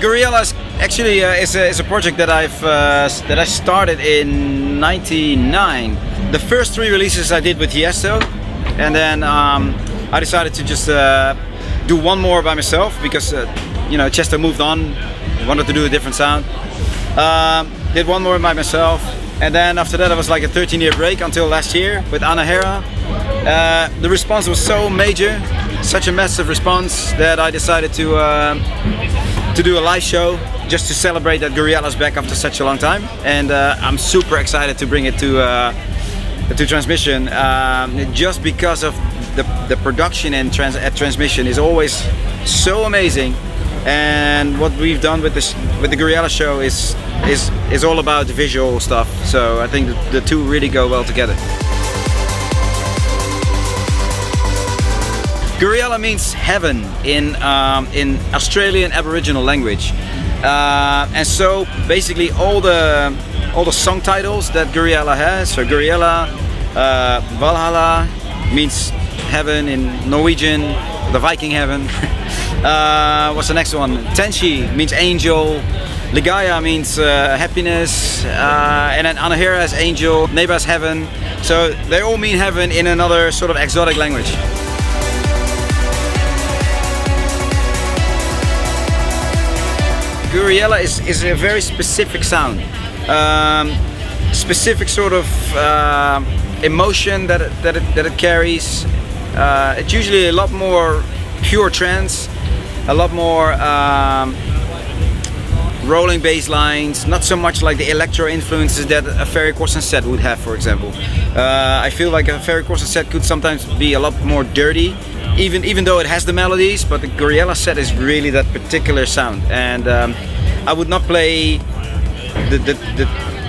Gouryella actually is a project that I started in '99. The first 3 releases I did with Tiesto, and then I decided to just do one more by myself because Tiesto moved on, wanted to do a different sound. Did one more by myself, and then after that it was like a 13-year break until last year with Anna Hera. The response was so major, such a massive response, that I decided to do a live show just to celebrate that Gouryella's back after such a long time. And I'm super excited to bring it to Transmission, just because of the production and at Transmission is always so amazing. And what we've done with the Gouryella show is all about the visual stuff. So I think the two really go well together. Gouryella means heaven in Australian Aboriginal language, and so basically all the song titles that Gouryella has. So Gouryella, Valhalla means heaven in Norwegian, the Viking heaven. What's the next one? Tenshi means angel. Ligaya means happiness, and then Anahira is angel, Neba is heaven. So they all mean heaven in another sort of exotic language. Gouryella is a very specific sound, specific sort of emotion that it carries. It's usually a lot more pure trance, a lot more rolling bass lines, not so much like the electro influences that a FERRY CORSTEN set would have, for example. I feel like a FERRY CORSTEN set could sometimes be a lot more dirty, even though it has the melodies, but the Gouryella set is really that particular sound. And I would not play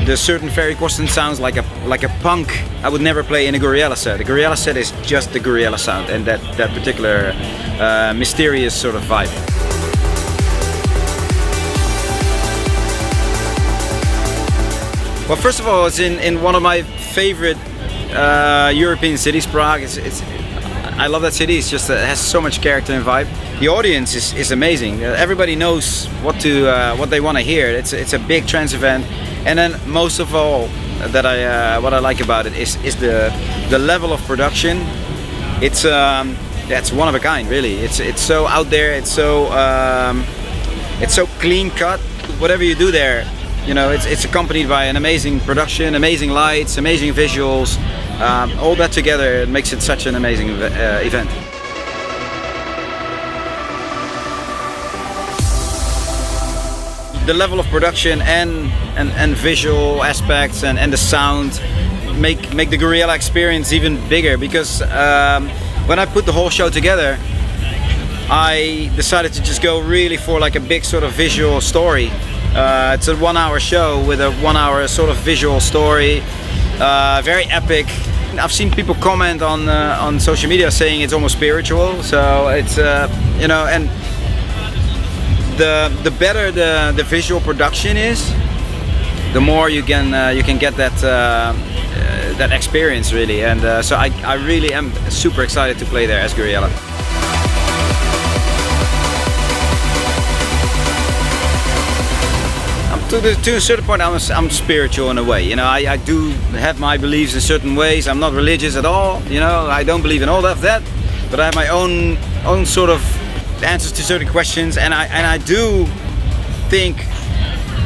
the certain FERRY CORSTEN sounds like a punk. I would never play in a Gouryella set. The Gouryella set is just the Gouryella sound and that particular mysterious sort of vibe. Well, first of all, it's in one of my favorite European cities, Prague. I love that city. It's just it has so much character and vibe. The audience is amazing. Everybody knows what they want to hear. It's a big trance event, and then most of all, what I like about it is the level of production. It's one of a kind, really. It's so out there. It's so clean cut. Whatever you do there, it's accompanied by an amazing production, amazing lights, amazing visuals. All that together makes it such an amazing event. The level of production and visual aspects and the sound make the Gouryella experience even bigger, because when I put the whole show together, I decided to just go really for like a big sort of visual story. It's a 1-hour show with a 1-hour sort of visual story, very epic. I've seen people comment on social media saying it's almost spiritual. So it's and the better the visual production is, the more you can get that experience, really. And so I really am super excited to play there as Gouryella. To a certain point, I'm spiritual in a way. I do have my beliefs in certain ways. I'm not religious at all. I don't believe in all of that, but I have my own sort of answers to certain questions. And I do think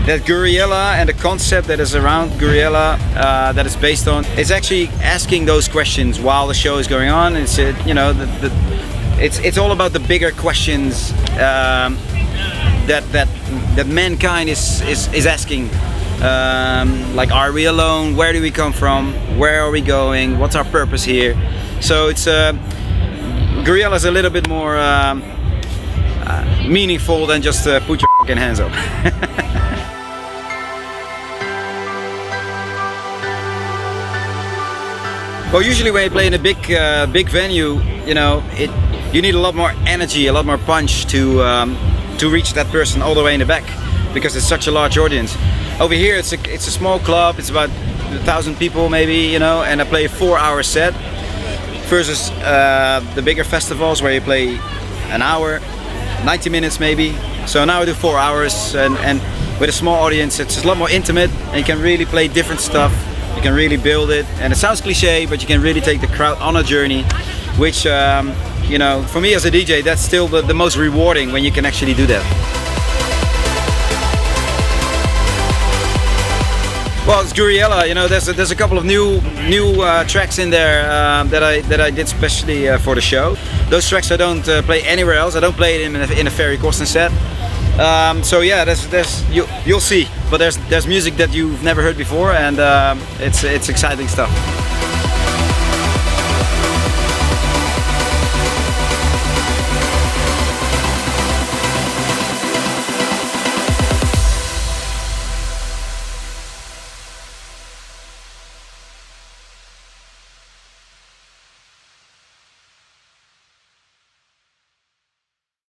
that Gouryella and the concept that is around Gouryella, that is based on, is actually asking those questions while the show is going on. It's it's all about the bigger questions that mankind is asking, like, are we alone? Where do we come from? Where are we going? What's our purpose here? So it's Gouryella is a little bit more meaningful than just put your fucking hands up. Well, usually when you play in a big venue, you need a lot more energy, a lot more punch to reach that person all the way in the back, because it's such a large audience. Over here it's a small club, it's about 1,000 people maybe, and I play a 4-hour set versus the bigger festivals where you play an hour, 90 minutes maybe. So now I do 4 hours, and with a small audience, it's a lot more intimate, and you can really play different stuff. You can really build it, and it sounds cliche, but you can really take the crowd on a journey, which you know, for me as a DJ, that's still the most rewarding when you can actually do that. Well, it's Gouryella. You know, there's a couple of new tracks in there that I did specially for the show. Those tracks I don't play anywhere else. I don't play it in a FERRY CORSTEN set. So yeah, you'll see. But there's music that you've never heard before, and it's exciting stuff.